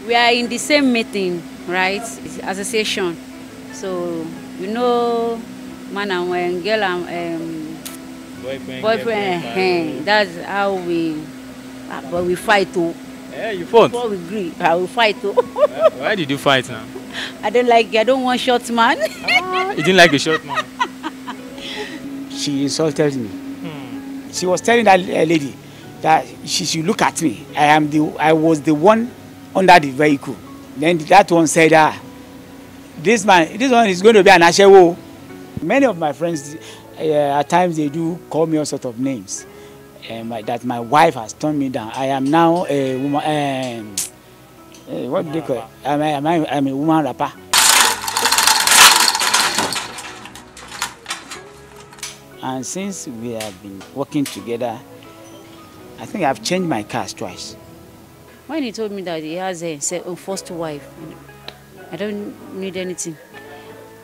We are in the same meeting, right? It's association. So you know, man and girl and boyfriend. That's how we. But we fight too. Yeah, you fought. Before we agree, I will fight too. Why did you fight now? I don't like. I don't want short man. You didn't like a short man. She insulted me. She was telling that lady that she should look at me. I was the one under the vehicle. Then that one said, this one is going to be an ashewo. Many of my friends, at times they do call me all sort of names. That my wife has turned me down. I am now a woman. What do they call it? I'm a woman rapper. And since we have been working together, I think I've changed my cars twice. When he told me that he has a first wife, I don't need anything.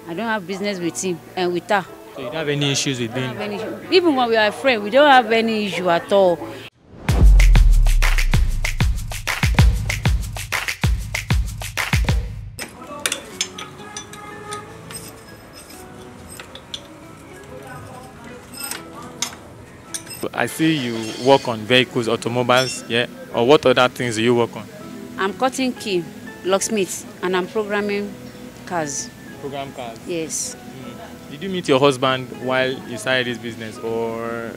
I don't have business with him and with her. So you don't have any issues with him? Even when we are friends, we don't have any issue at all. I see you work on vehicles, automobiles, yeah? Or what other things do you work on? I'm cutting key, locksmith, and I'm programming cars. Program cars? Yes. Did you meet your husband while you started this business, or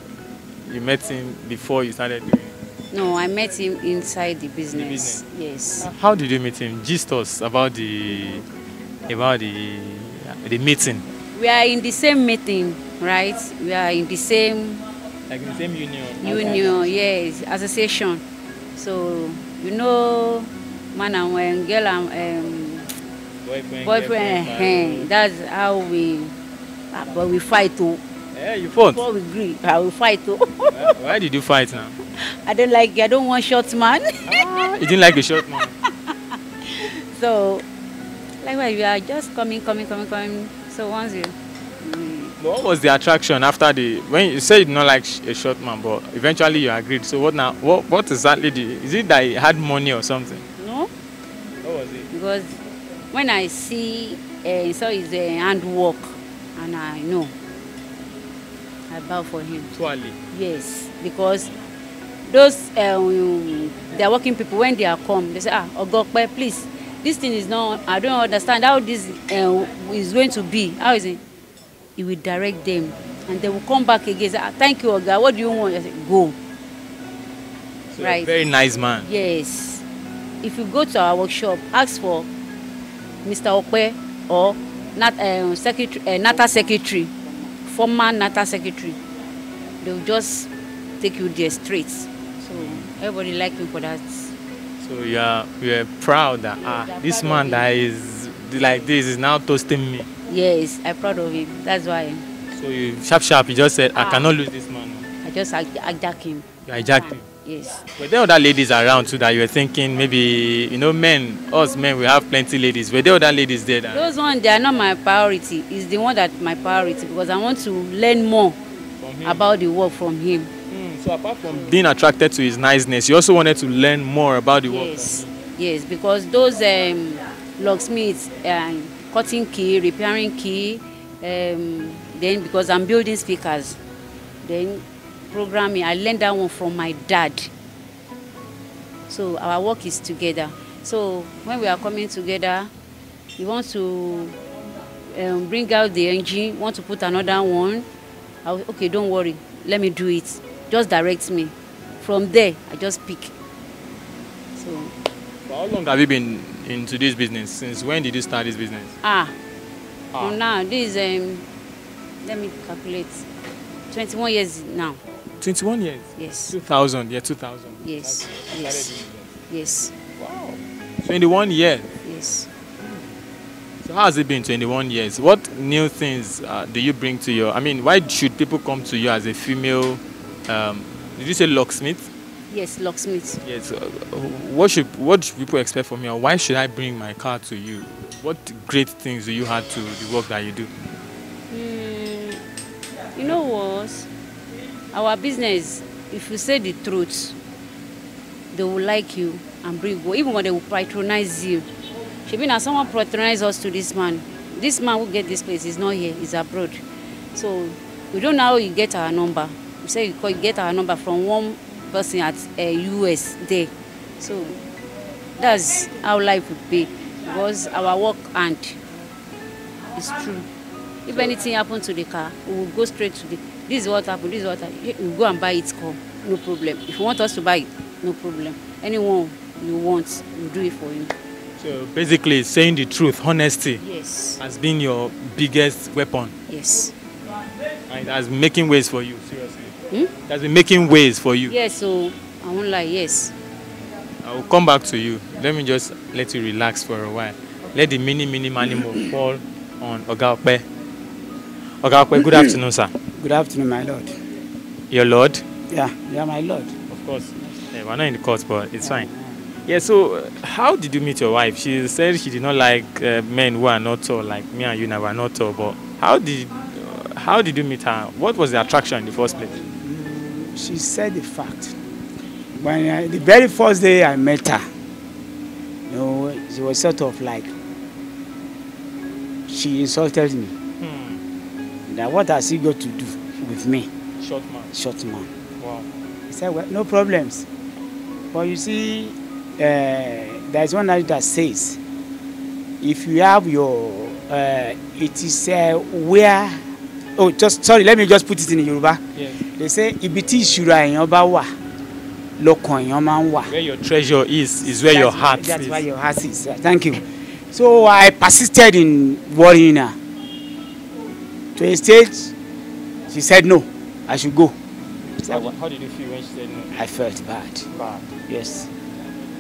you met him before you started doing it? No, I met him inside the business. Yes. How did you meet him? Gist us about the meeting. We are in the same meeting, right? We are in the same... Like in the same union? Union, yes, association. So, you know, man and girl and boyfriend. That's how we... But we fight too. Yeah, you fought? Before we agree, I will fight too. Why did you fight now? I don't want short man. You didn't like a short man? So, likewise, we are just coming. So once you... But what was the attraction after when you said you did not like a short man, but eventually you agreed? So what now? What exactly is it that he had money or something? No. What was it? Because when I see saw his handwork, and I know, I bow for him. Totally. Yes, because those they are working people, when they are come, they say, Oga Ope, please, this thing is not, I don't understand how this is going to be. How is it? He will direct them, and they will come back again. Say, thank you, Oga. What do you want? I say, go. So right. A very nice man. Yes. If you go to our workshop, ask for Mr. Ope or Nata secretary, former Nata secretary. They will just take you there straight. So everybody like me for that. So you are proud that this man that is like this is now toasting me. Yes, I'm proud of him. That's why. So you sharp, you just said, I cannot lose this man. I just hijacked him. You hijacked him? Yes. Were there other ladies around too that you were thinking maybe, us men, we have plenty ladies. Were there other ladies there? Those ones, they are not my priority. It's the one that my priority, because I want to learn more about the work from him. So apart from being attracted to his niceness, you also wanted to learn more about the work? Yes, because those locksmiths, cutting key, repairing key, then because I'm building speakers, then programming, I learned that one from my dad. So our work is together. So when we are coming together, we want to bring out the engine, want to put another one. Okay, don't worry, let me do it. Just direct me. From there, I just pick. So. How long have you been into this business? Since when did you start this business? From now, this let me calculate. 21 years now. 21 years? Yes. 2000, yeah, 2000. Yes. Yes. Wow. 21 years? Yes. So how has it been 21 years? What new things do you bring to your... why should people come to you as a female... did you say locksmith? Yes, locksmith. Yes. What should people expect from you? Why should I bring my car to you? What great things do you add to the work that you do? You know what? Our business, if you say the truth, they will like you and bring you, even when they will patronize you. Shebi na someone patronize us to this man. This man who get this place is not here, he's abroad. So we don't know how you get our number. We say you get our number from one person at US there. So that's how life would be, because our work and it's true. If anything happen to the car, we will go straight to the, this is what happened, this is what happened. We go and buy it, come, no problem. If you want us to buy it, no problem. Anyone you want, we'll do it for you. So basically, saying the truth, honesty, Yes. has been your biggest weapon. Yes. And it has been making ways for you, seriously. Hmm? It has been making ways for you. Yes, so I won't lie, yes. I will come back to you. Let me just let you relax for a while. Let the mini manimal fall on Oga Ope. Oga Ope, good afternoon, sir. Good afternoon, my lord. Your lord? Yeah, yeah, my lord. Of course. Yeah, we're not in the court, but it's fine. Yeah, so how did you meet your wife? She said she did not like men who are not tall, like me and you now are not tall, but how did you meet her? What was the attraction in the first place? She said the fact. When the very first day I met her, you know, she was sort of like, she insulted me. That what has he got to do with me? Short man. Short man. Wow. I said, well, no problems. But you see, there is one that says, if you have your, it is where, oh, just sorry, let me just put it in Yoruba. Yes. They say, ibiti ishura eyan ba wa, lokàn eyan ma n wa. Where your treasure is where your heart That's is. where your heart is. Thank you. So I persisted in worrying her. To a stage, she said no, I should go. How did you feel when she said no? I felt bad. Bad. Yes,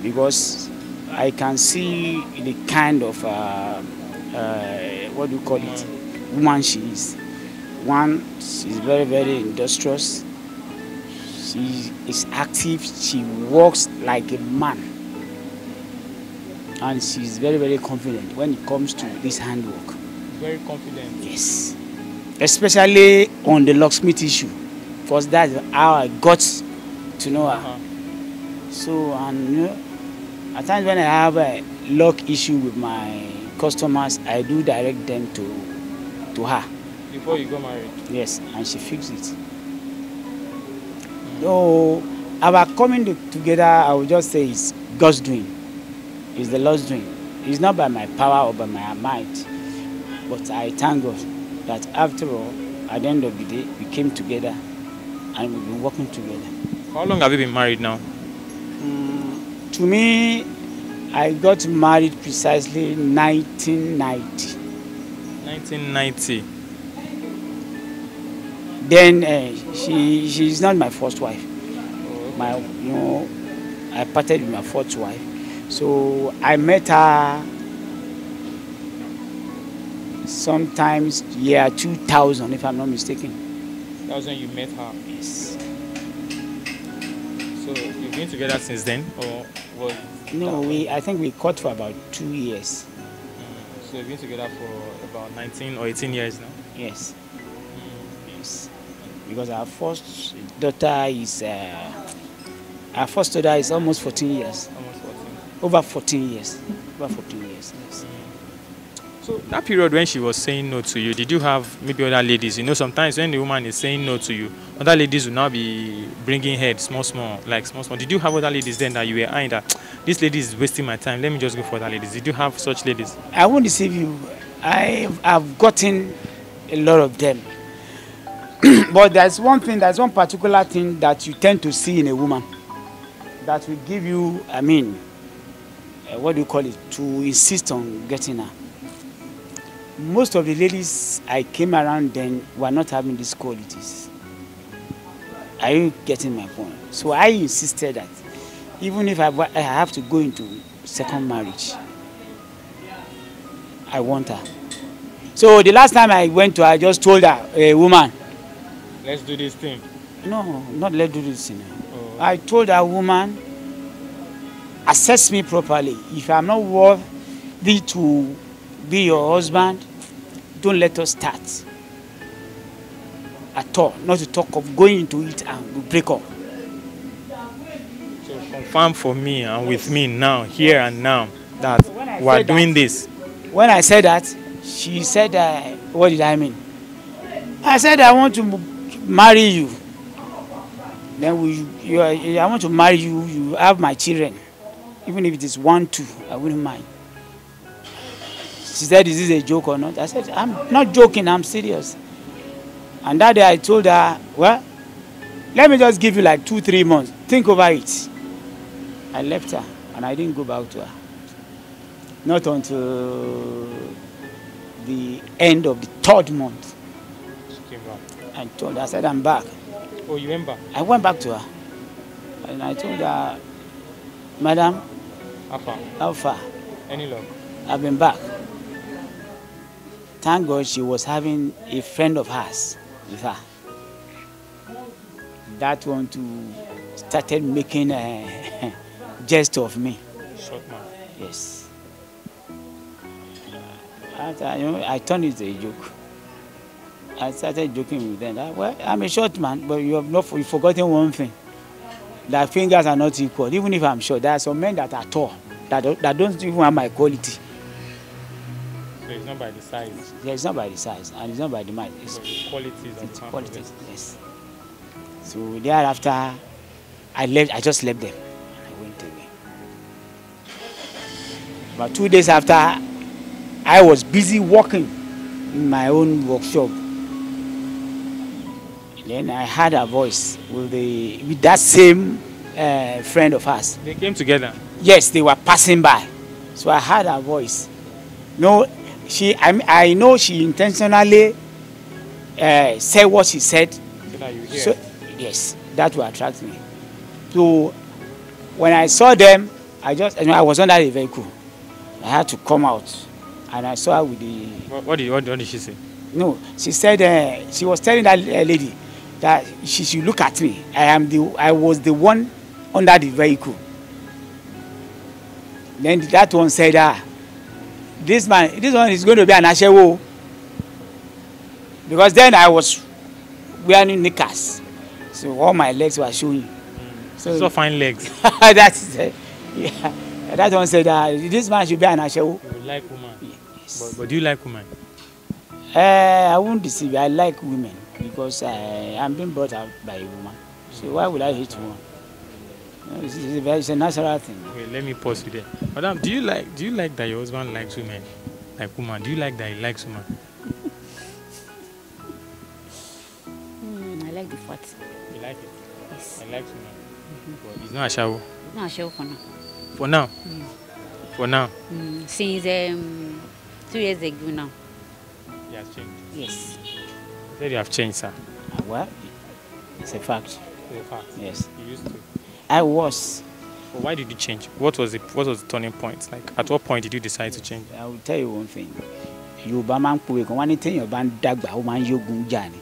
because I can see the kind of what do you call it, woman she is. One, she's very, very industrious. She is active. She works like a man, and she's very, very confident when it comes to this handwork. Very confident. Yes, especially on the locksmith issue, because that's how I got to know her. So, and you know, at times when I have a lock issue with my customers, I do direct them to her. Before you got married? Yes, and she fixed it. So, our coming together, I would just say it's God's doing. It's the Lord's doing. It's not by my power or by my might, but I thank God that after all, at the end of the day, we came together and we've been working together. How long have you been married now? To me, I got married precisely 1990. 1990. Then she's not my first wife. I parted with my first wife. So I met her sometimes year 2000, if I'm not mistaken. That was when you met her? Yes. So you've been together since then, or was? No, I think we caught for about 2 years. So you've been together for about 19 or 18 years now? Yes. Yes. Because our first daughter is almost 14 years. Almost 14. Over 14 years. Over 14 years. Yes. So that period when she was saying no to you, did you have maybe other ladies? You know, sometimes when the woman is saying no to you, other ladies will now be bringing head small. Did you have other ladies then that you were eyeing that this lady is wasting my time, let me just go for other ladies? Did you have such ladies? I won't deceive you. I've gotten a lot of them. But there's one particular thing that you tend to see in a woman that will give you, what do you call it, to insist on getting her. Most of the ladies I came around then were not having these qualities. Are you getting my point? So I insisted that even if I have to go into second marriage, I want her. So the last time I went to her, I just told her, a woman, let's do this thing. No, not let's do this thing. Oh. I told her, woman, assess me properly. If I'm not worthy to be your husband, don't let us start at all. Not to talk of going into it and we break up. So Confirm for me and with me now, here and now, that we are doing this. When I said that, she said, what did I mean? I said, I want to marry you. Then I want to marry you. You have my children. Even if it is 1, 2, I wouldn't mind. She said, is this a joke or not? I said, I'm not joking, I'm serious. And that day I told her, well, let me just give you like 2, 3 months. Think over it. I left her and I didn't go back to her. Not until the end of the 3rd month. She came back. I told her, I said, I'm back. Oh, you went back? I went back to her. And I told her, Madam, how far? Any luck? I've been back. Thank God she was having a friend of hers with her. That one too started making a jest of me. Short man. Yes. After, I turned it to a joke. I started joking with them. Well, I'm a short man, but you've forgotten one thing. That fingers are not equal. Even if I'm short, there are some men that are tall, that don't even have my quality. So it's not by the size. Yeah, it's not by the size, and it's not by the might. It's qualities. It's qualities. Yes. So thereafter, I left. I just left them. I went away. But 2 days after, I was busy working in my own workshop. Then I heard a voice with that same friend of hers. They came together? Yes, they were passing by. So I heard her voice. No, I know she intentionally said what she said. So that you hear. So, yes, that will attract me. So when I saw them, I was under the vehicle. I had to come out, and I saw her with the. What did she say? No, she said she was telling that lady that she should look at me. I was the one under the vehicle. Then that one said, this one is going to be an ashewo. Because then I was wearing knickers, so all my legs were showing. So fine legs. That's yeah. That one said, this man should be an ashewo. You like women? Yes. But do you like women? I won't deceive you. I like women because I'm being brought up by a woman. So why would I hate women? It's a natural thing. Wait, let me pause you there. Madam, do you like that your husband likes women? Like woman? Do you like that he likes women? I like the fat. You like it? Yes. I like women. But he's not a shower. Not a show for now. For now? For now? Since 2 years ago now. He has changed. Yes. You said you have changed, sir. Well, it's a fact. It's a fact. Yes. You used to. I was. But why did you change? What was the turning point? Like, at what point did you decide to change? I will tell you one thing. Yorùbá máa ń pòwe kan wọ́n ní téèyàn bá ń dàgbà ó máa ń yógun jà ni.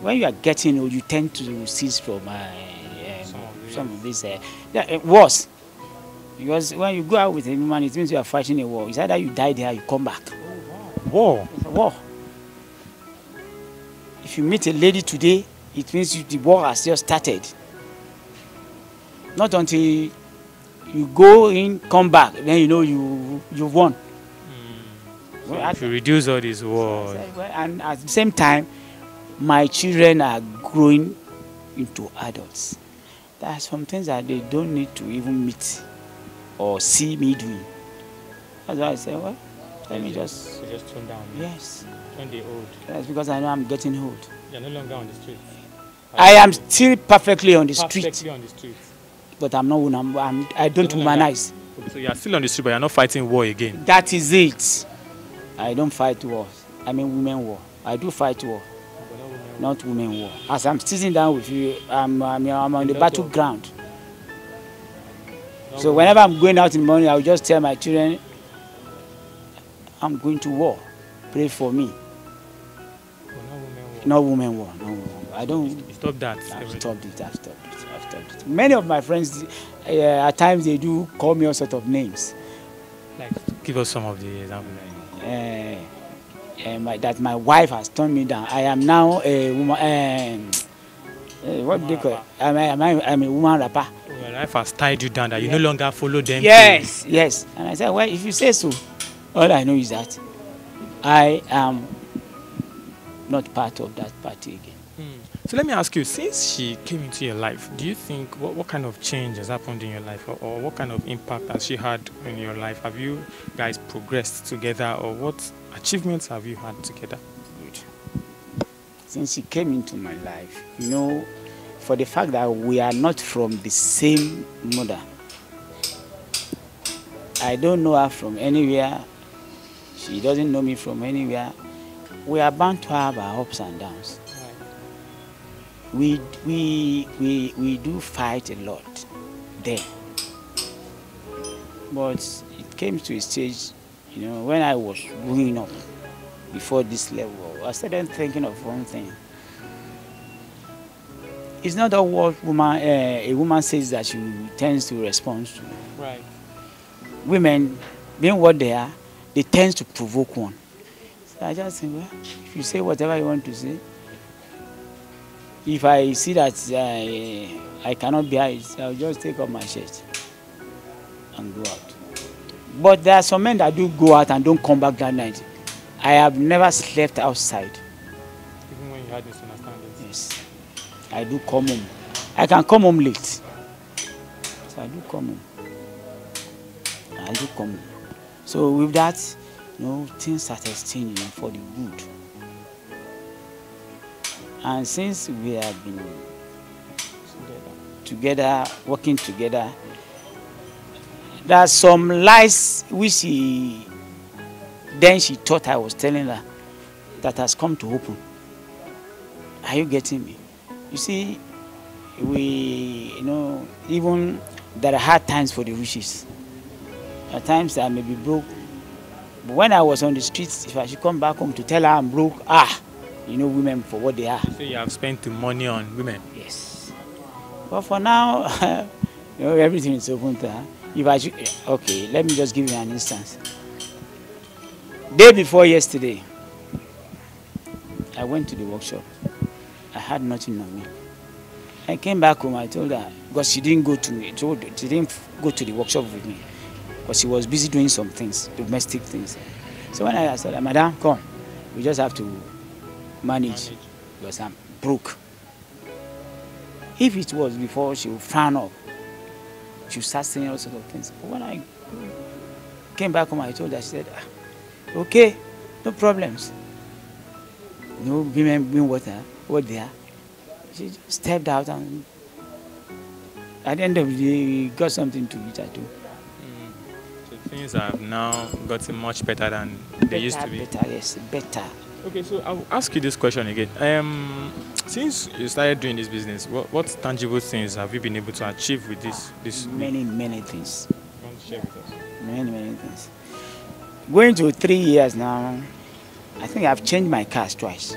When you are getting old, you tend to cease from some of this. Worse. Because when you go out with a woman, it means you are fighting a war. It's either you die there, you come back. War? It's a war. If you meet a lady today, it means the war has just started. Not until you go in, come back, then you know you won. So if you reduce all these wars. And at the same time, my children are growing into adults. There are some things that they don't need to even meet or see me doing. That's why I say, well, let me just... So just tone down. Yes. When they're old. That's because I know I'm getting old. You're no longer on the street. I am still perfectly on the street. Perfectly on the street. But I'm not. I don't humanize. So you're still on the street, but you're not fighting war again. That is it. I don't fight wars. I mean women war. I do fight war. Not women war. As I'm sitting down with you, I'm on the battleground. So whenever I'm going out in the morning, I will just tell my children, I'm going to war. Pray for me. No women war. No women war. I don't. Stop that. I've stopped it. Many of my friends, at times they do call me all sort of names. Like, give us some of the examples. That my wife has turned me down. I am now a woman. What do they call it? I'm a woman rapper. Oh, you're a life has tied you down, that you no longer follow them. Yes, yes. And I said, well, if you say so, all I know is that I am not part of that party again. So let me ask you, since she came into your life, do you think what kind of change has happened in your life, or what kind of impact has she had in your life? Have you guys progressed together, or what achievements have you had together? Good. Since she came into my life, you know, for the fact that we are not from the same mother, I don't know her from anywhere. She doesn't know me from anywhere. We are bound to have our ups and downs. We do fight a lot there, but it came to a stage, you know, when I was growing up before this level, I started thinking of one thing. It's not all what a woman says that she tends to respond to. Right. Women, being what they are, they tend to provoke one. So I just think, well, if you say whatever you want to say, if I see that I cannot bear it, I'll just take off my shirt and go out. But there are some men that do go out and don't come back that night. I have never slept outside. Even when you had misunderstandings? Yes. I do come home. I can come home late. So I do come home. I do come home. So with that, you know, things started changing for the good. And since we have been together, working together, there are some lies which she thought I was telling her that has come to open. Are you getting me? You see, you know, even there are hard times for the riches. At times I may be broke. But when I was on the streets, if I should come back home to tell her I'm broke, you know, women for what they are. So you have spent the money on women? Yes. But for now, you know, everything is open to her. If I should, okay, let me just give you an instance. Day before yesterday, I went to the workshop. I had nothing on me. I came back home, I told her, because she didn't go to me, she didn't go to the workshop with me, because she was busy doing some things, domestic things. So when I said, Madam, come, we just have to manage, because I'm broke. If it was before, she would frown up. She would start saying all sorts of things. But when I came back home, I told her, she said, okay, no problems. No women being what they are. She just stepped out, and at the end of the day, we got something to eat at home. So things have now gotten much better than they used to be? Better, yes, better. Okay, so I'll ask you this question again. Since you started doing this business, what tangible things have you been able to achieve with this? Many things. You want to share with us? Many things. Going to 3 years now, I think I've changed my cars twice.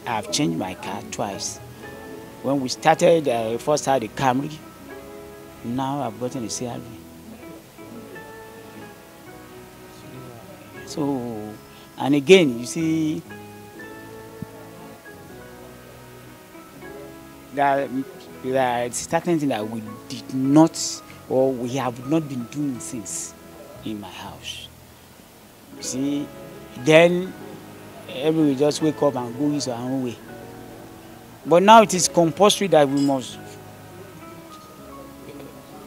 I've changed my car twice. When we started, I first had a Camry. Now I've gotten a CRV. So, and again, you see, there are certain things that we did not, or we have not been doing since in my house. You see, then everybody just wake up and go his own way. But now it is compulsory that we must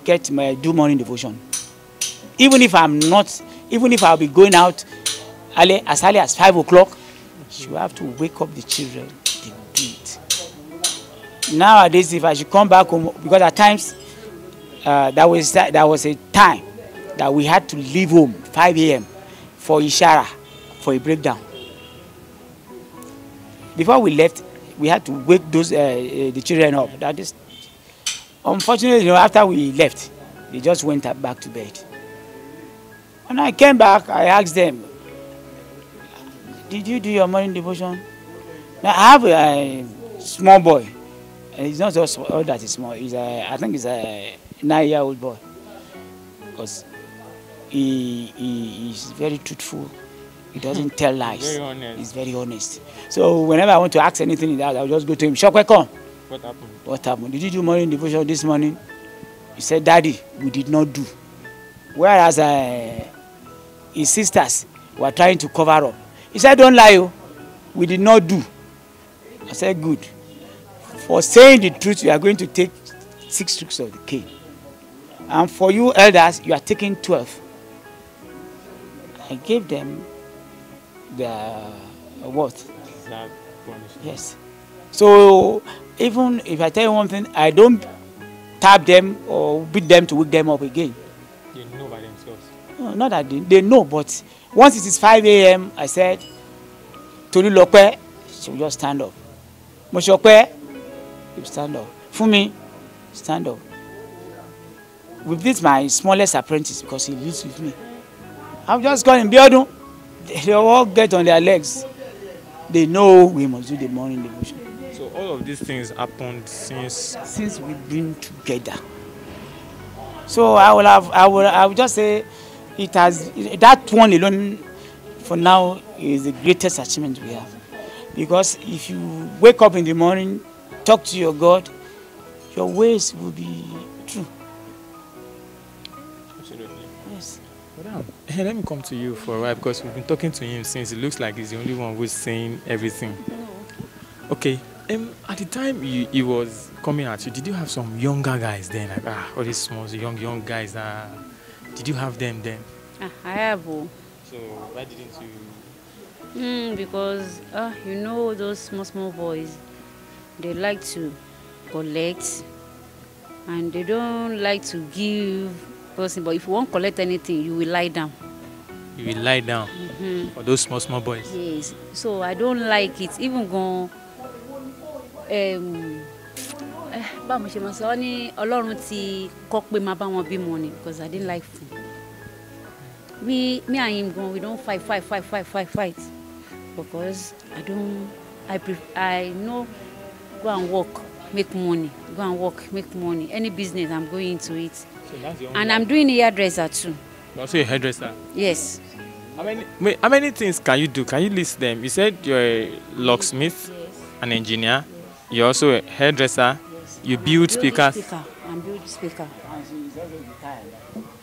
do morning devotion. Even if I'll be going out as early as 5 o'clock, you have to wake up the children to do it. Nowadays, if I should come back home, because at times there was a time that we had to leave home 5 a.m. for Ishara, for a breakdown. Before we left, we had to wake the children up. That is, unfortunately, you know, after we left, they just went back to bed. When I came back, I asked them, did you do your morning devotion? Now, I have a small boy. And he's not just all that is small. I think he's a 9-year-old boy. Because he's very truthful. He doesn't tell lies. Very honest. He's very honest. So whenever I want to ask anything in that, I'll just go to him. Shokwe, come. What happened? What happened? Did you do morning devotion this morning? He said, Daddy, we did not do. Whereas his sisters were trying to cover up. He said, don't lie, oh. We did not do. I said, good. For saying the truth, you are going to take 6 strokes of the cane. And for you elders, you are taking 12. I gave them their what? Exact punishment. Yes. So even if I tell you one thing, I don't tap them or beat them to wake them up again. They know by themselves. No, not that they know, but once it is 5 a.m., I said, Tolu Lope, she will just stand up. Moshope, you stand up. Fumi, stand up. With this, my smallest apprentice, because he lives with me, I've just gone in Biodun. They all get on their legs. They know we must do the morning devotion. So all of these things happened since We've been together. So I will just say it has, that one alone for now is the greatest achievement we have. Because if you wake up in the morning, talk to your God, your ways will be true. Absolutely. Yes. Madam, hey, let me come to you for a while because we've been talking to him since it looks like he's the only one who's saying everything. Okay. At the time he was coming at you, did you have some younger guys then? Like all these small young guys did you have them then? I have. So why didn't you? Because you know those small boys, they like to collect and they don't like to give person. But if you won't collect anything, you will lie down. You will lie down for those small boys. Yes. So I don't like it. Even go báwo mo ṣe máa sọ ní Ọlọ́run ti kọ́ pé máa bá wọn bímọ ni because I didn't like food. Me and him go, we don't fight because I know go and work, make money. Go and work, make money. Any business I'm going into it. So that's your And I'm doing a hairdresser too. You're also a hairdresser? Yes. How many things can you do? Can you list them? You said you're a locksmith, Yes. an engineer. You're also a hairdresser. Yes. You build speakers. I'm build speaker.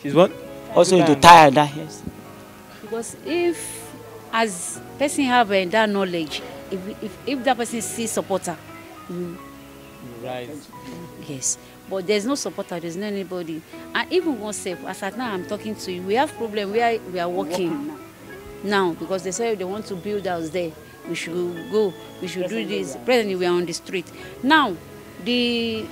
She's what? Also into tire that, yes. Because if as person have that knowledge, if that person sees supporter, Right. yes. But there's no supporter, there's no anybody. And even oneself, as at now I'm talking to you, we have problem where we are working now because they say they want to build house there. We should go, we should do this. Presently we are on the street. Now the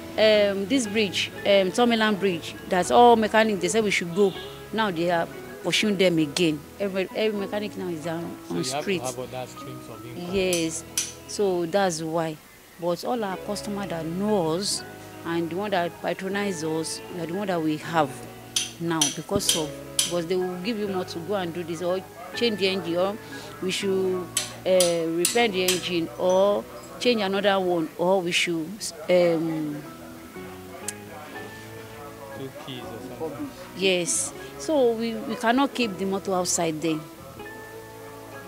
this bridge, Tomiland Bridge, that's all mechanics, they say we should go. Now they are pushing them again. Every mechanic now is down on street. So you have to have other streams of income. Yes. So that's why. But all our customers that know us and the one that patronize us, they are the one that we have now because they will give you more to go and do this or change the engine or we should repair the engine or change another one or we should Two keys or something. yes. So we cannot keep the motor outside there.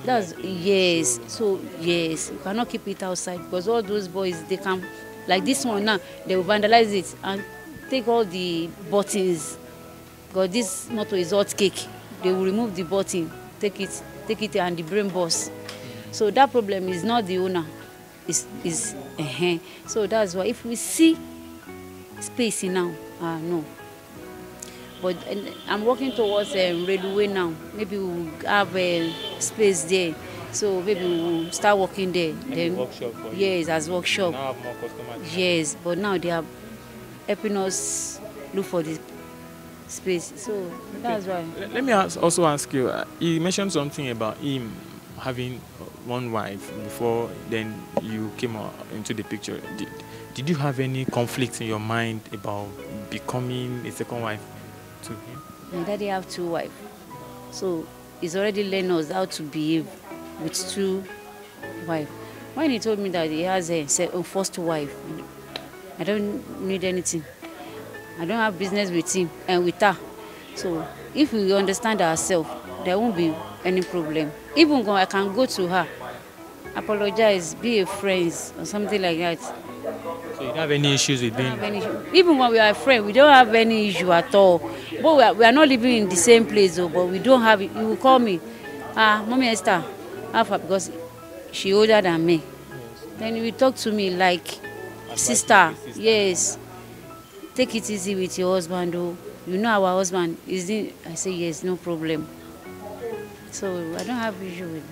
That's yes. So yes, we cannot keep it outside because all those boys they can, like this one now, they will vandalize it and take all the buttons. Because this motor is hot cake, they will remove the button, take it, and the brain boss. So that problem is not the owner, is So that's why if we see space now, no. But I'm working towards railway now. Maybe we'll have a space there. So maybe we'll start working there. Then workshop for you. Yes, as workshop. Now have more customers. Yes, but now they are helping us look for the space. So that's why. Let me also ask you. You mentioned something about him having one wife before then you came into the picture. Did you have any conflict in your mind about becoming a second wife to him? My daddy have 2 wives, so he's already learned us how to behave with 2 wives. When he told me that he has a first wife, I don't need anything. I don't have business with him and with her. So if we understand ourselves, there won't be any problem. Even I can go to her, apologize, be a friend or something like that. So you don't have any issues with We don't being? have any issue. Even when we are friends, we don't have any issue at all. But we are not living in the same place, though. But we don't have it. You will call me, Mommy Esther, Alpha, because she older than me. Then you will talk to me like sister. Yes. Take it easy with your husband, though. You know our husband is in. I say yes, no problem. So I don't have issue with it.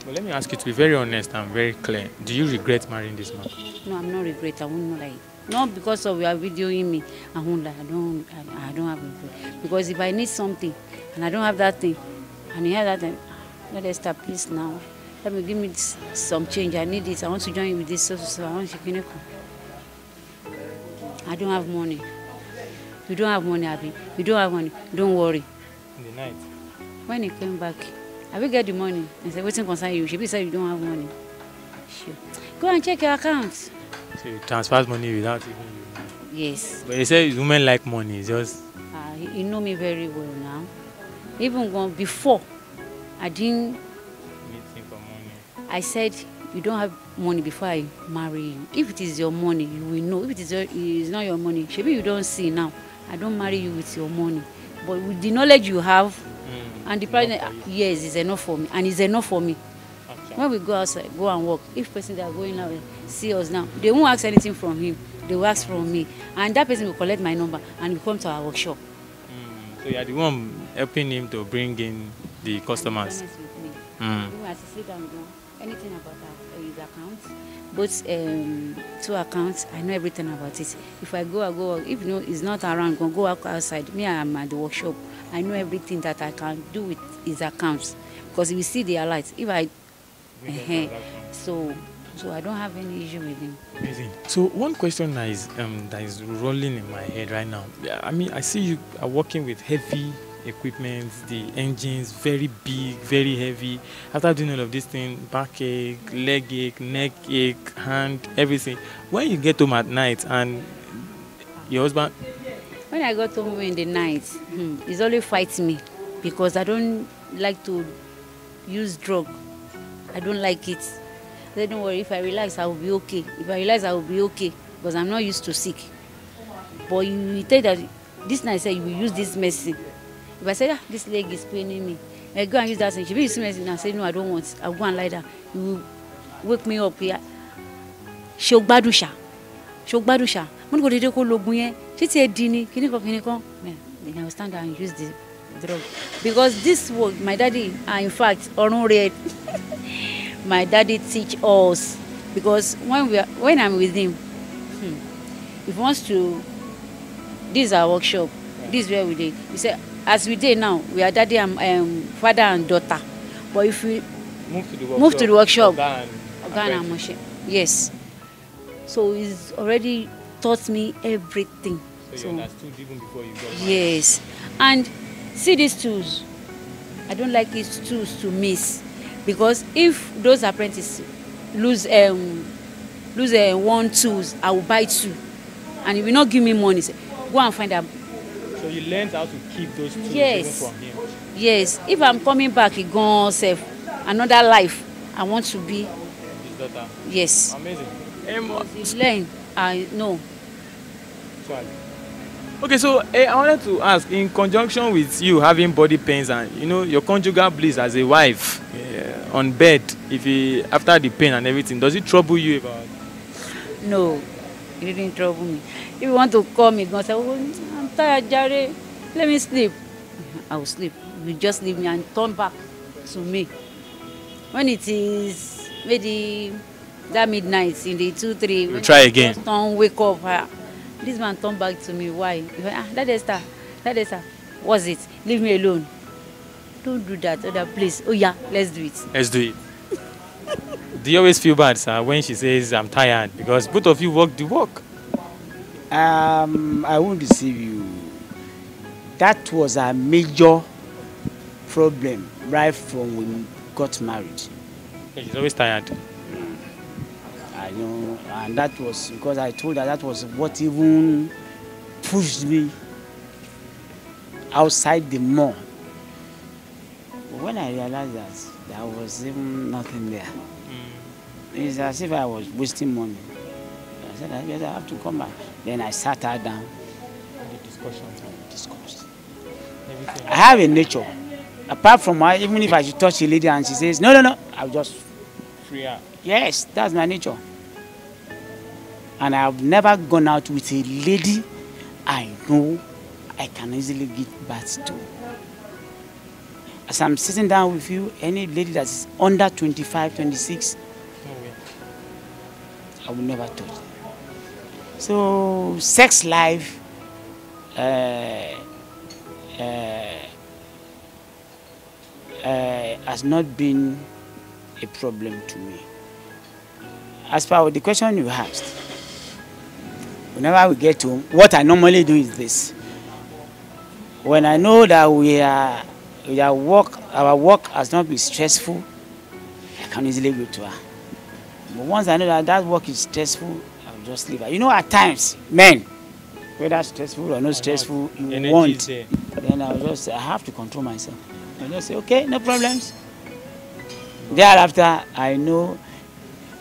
But let me ask you to be very honest and very clear. Do you regret marrying this man? No, I'm not regret. I won't lie. Not because of you are videoing me. I won't lie. I don't have regret. Because if I need something and I don't have that thing, and you have that thing, let us start, please now. Let me give me some change. I need it. I want to join you with this. So I want to finish. I don't have money. You don't have money, Abby. You don't have money. Don't worry. In the night? When he came back, I will get the money. I said, waiting concern you. She be said you don't have money. Sure. Go and check your account. So you transfer money without even you. Yes. But you say women like money. It's just. You know me very well now. Even before, I didn't. Meeting for money. I said you don't have money before I marry you. If it is your money, you will know. If it is not your money, maybe you don't see now. I don't marry you with your money, but with the knowledge you have. And the price, yes, is enough for me, and it's enough for me. Okay. When we go outside, go and work, if person that are going out see us now, they won't ask anything from him. They will ask from me, and that person will collect my number and will come to our workshop. So you are the one helping him to bring in the customers. Even as he sit down, anything about his account, both 2 accounts, I know everything about it. If I go, I go. If no, it's not around, go outside. Me, I am at the workshop. I know everything that I can do with his accounts because he will see the alerts. If I, so I don't have any issue with him. Amazing. So one question that is rolling in my head right now. I mean, I see you are working with heavy equipment, the engines very big, very heavy. After doing all of this thing, backache, leg ache, neck ache, hand, everything. When you get home at night and your husband. When I got home in the night, he's always fighting me because I don't like to use drug. I don't like it. I said, don't worry, if I relax, I will be okay. If I relax, I will be okay because I'm not used to sick. But you tell that this night, I said, you will use this medicine. If I say, this leg is paining me, I go and use that thing. She will use medicine and I say, no, I don't want it. I'll go and lie down. You will wake me up here. Shogbadusha. When go to go logun yen, she said dini, kinikan. Then I will stand there and use the drug. Because this work, my daddy, in fact, Orun read. My daddy teach us because when I'm with him, if he wants to, this is our workshop. This is where we did. He said, as we did now, we are daddy and father and daughter. But if we move to the workshop, Oga Ope, yes. So he's already taught me everything. So you understood even before you got married? Yes. And see these tools. I don't like these tools to miss. Because if those apprentices lose 1 tools, I will buy 2. And he will not give me money. Say, go and find them. So you learned how to keep those tools even from him? Yes. If I'm coming back, he gone save another life. I want to be his daughter? Yes. Amazing. If you learn, I know. Okay, so I wanted to ask, in conjunction with you having body pains and your conjugal bliss as a wife on bed, after the pain and everything, does it trouble you about? No, it didn't trouble me. If you want to call me, go say, oh, I'm tired, Jare. Let me sleep. I will sleep. You just leave me and turn back to me. When it is maybe that midnight in the 2-3, you try again. Just don't wake up. This man turned back to me. Why? That is that. What's it? Leave me alone. Don't do that. Other place. Oh yeah, let's do it. Let's do it. Do you always feel bad, sir, when she says I'm tired? Because both of you work the work. I won't deceive you. That was a major problem right from when we got married. She's always tired. I know, and that was because I told her that was what even pushed me outside the mall. But when I realized that there was even nothing there, it's as if I was wasting money. I said, yes, I have to come back. Then I sat her down. The discussion. Discussed. Everything. I have a nature. Apart from her, even if I should touch a lady and she says, no, no, no, I'll just, Free her. yes, that's my nature. And I've never gone out with a lady I know I can easily give birth to. As I'm sitting down with you, any lady that is under 25, 26, No way. I will never touch them. So, sex life has not been a problem to me. As per the question you asked, whenever we get home, what I normally do is this. When I know that our work has not been stressful, I can easily go to her. But once I know that work is stressful, I'll just leave her. You know, at times, men, whether stressful or not stressful, you Energy want, is there. then I have to control myself. I just say, okay, no problems. Thereafter, I know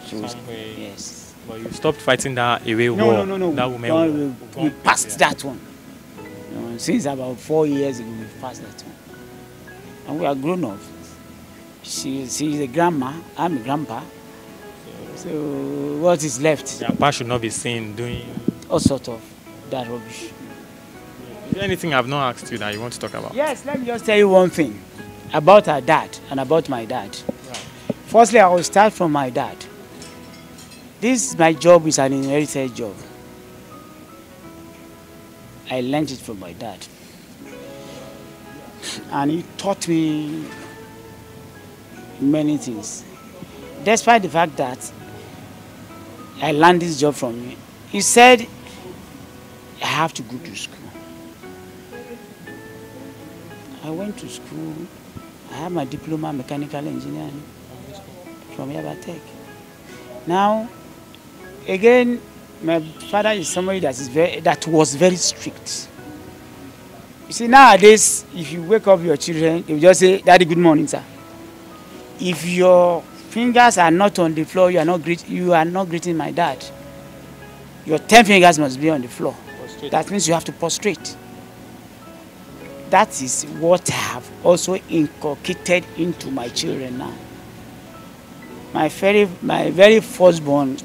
she was, Somewhere. yes. But you stopped fighting that away war. No. That woman No, war. we passed that one. Since about 4 years ago, we passed that one. And we are grown up. She's a grandma, I'm a grandpa. So what is left? Your papa should not be seen doing. All sort of that rubbish. Is there anything I've not asked you that you want to talk about? Yes, let me just tell you one thing about her dad and about my dad. Right. Firstly, I will start from my dad. My job is an inherited job. I learned it from my dad. And he taught me many things. Despite the fact that I learned this job from him, he said, I have to go to school. I went to school. I have my diploma in mechanical engineering from Yabatech. Now, again, my father is somebody that was very strict. You see, nowadays, if you wake up your children, they will just say, Daddy, good morning, sir. If your fingers are not on the floor, you are not greeting my dad. Your 10 fingers must be on the floor. Prostrate. That means you have to prostrate. That is what I have also inculcated into my children now. My very firstborn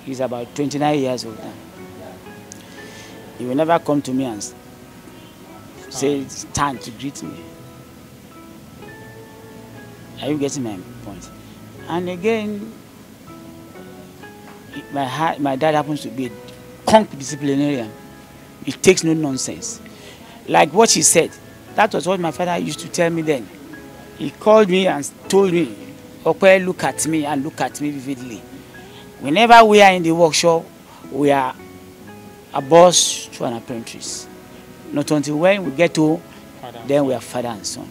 is about 29 years old now. He will never come to me and say stand to greet me. Are you getting my point? And again, my dad happens to be a conk disciplinarian. He takes no nonsense. Like what he said, that was what my father used to tell me then. He called me and told me, Ope, look at me and look at me vividly. Whenever we are in the workshop, we are a boss to an apprentice. Not until when we get to, then we are father and son.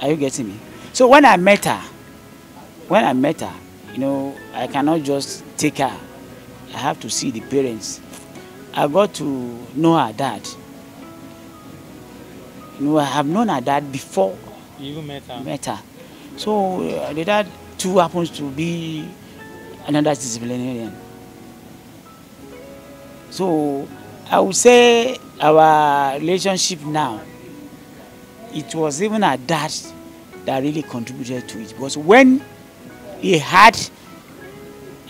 Are you getting me? So when I met her, you know, I cannot just take her. I have to see the parents. I got to know her dad. You know, I have known her dad before. You even met her? So the dad too happens to be another disciplinarian. So I would say our relationship now, it was even her dad that really contributed to it. Because when he heard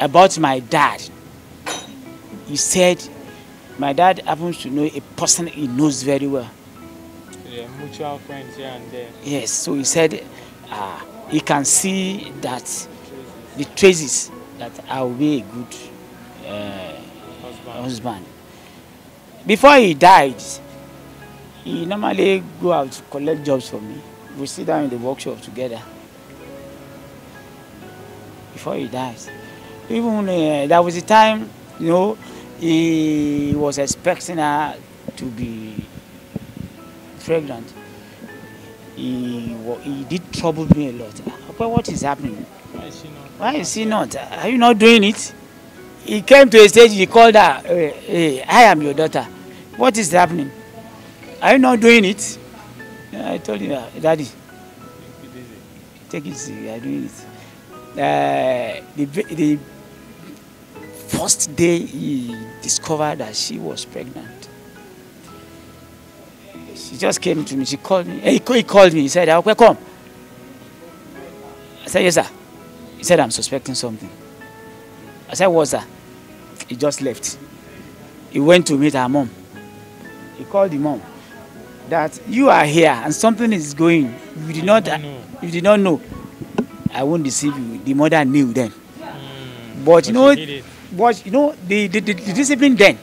about my dad, he said, my dad happens to know a person he knows very well. Yeah, mutual friends here and there. Yes, so he said he can see that the traces that I will be a good husband. Before he died, he normally go out to collect jobs for me. We sit down in the workshop together. Before he dies, even there was a time, you know, he was expecting her to be pregnant. He did trouble me a lot. But what is happening? Why is she not? Why is he not? Are you not doing it? He came to a stage, he called her, hey, I am your daughter. What is happening? Are you not doing it? I told him, Daddy, take it easy, we are doing it. first day he discovered that she was pregnant, she just came to me. She called me. He called me. He said, "Ope, come." I said, "Yes, sir." He said, "I'm suspecting something." I said, "What, sir?" He just left. He went to meet her mom. He called the mom that you are here and something is going. You did not know. I won't deceive you. The mother knew then. But you know, the discipline then,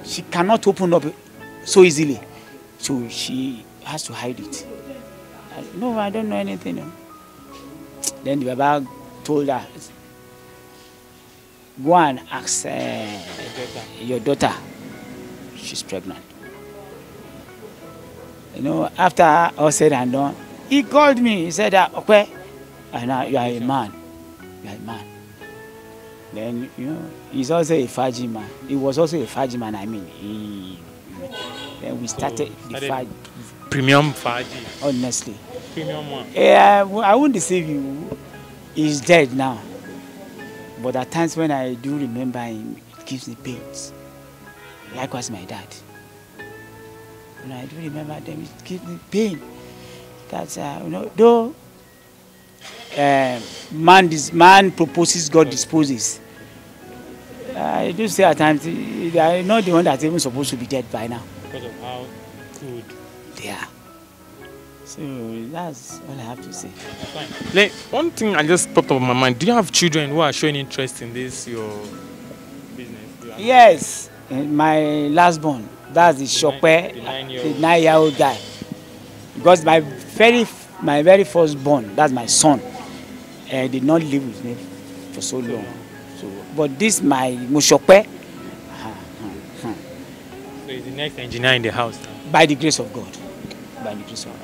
she cannot open up so easily. So she has to hide it. No, I don't know anything. No. Then the Baba told her, "Go and ask your daughter. She's pregnant." You know, after all said and done, he called me. He said, "Okay, and you are a man. You are a man." Then, you know, he's also a Faji man. He was also a Faji man. I mean, then we started the Faji. Premium Faji. Honestly. Premium one. I won't deceive you. He's dead now. But at times when I do remember him, it gives me pains. Likewise, my dad. When I do remember them, it gives me pain. That, you know, though man proposes, God disposes. I do say at times, they are not the one that's even supposed to be dead by now. Because of how good they are. So that's all I have to say. Fine. Like, one thing I just popped up in my mind. Do you have children who are showing interest in this, your business? Yes. My last born, that's the Shope, the 9-year-old guy. Because my very first born, that's my son, did not live with me for so long. So, but this my Mushope. So he's the next engineer in the house now. By the grace of God. By the grace of God.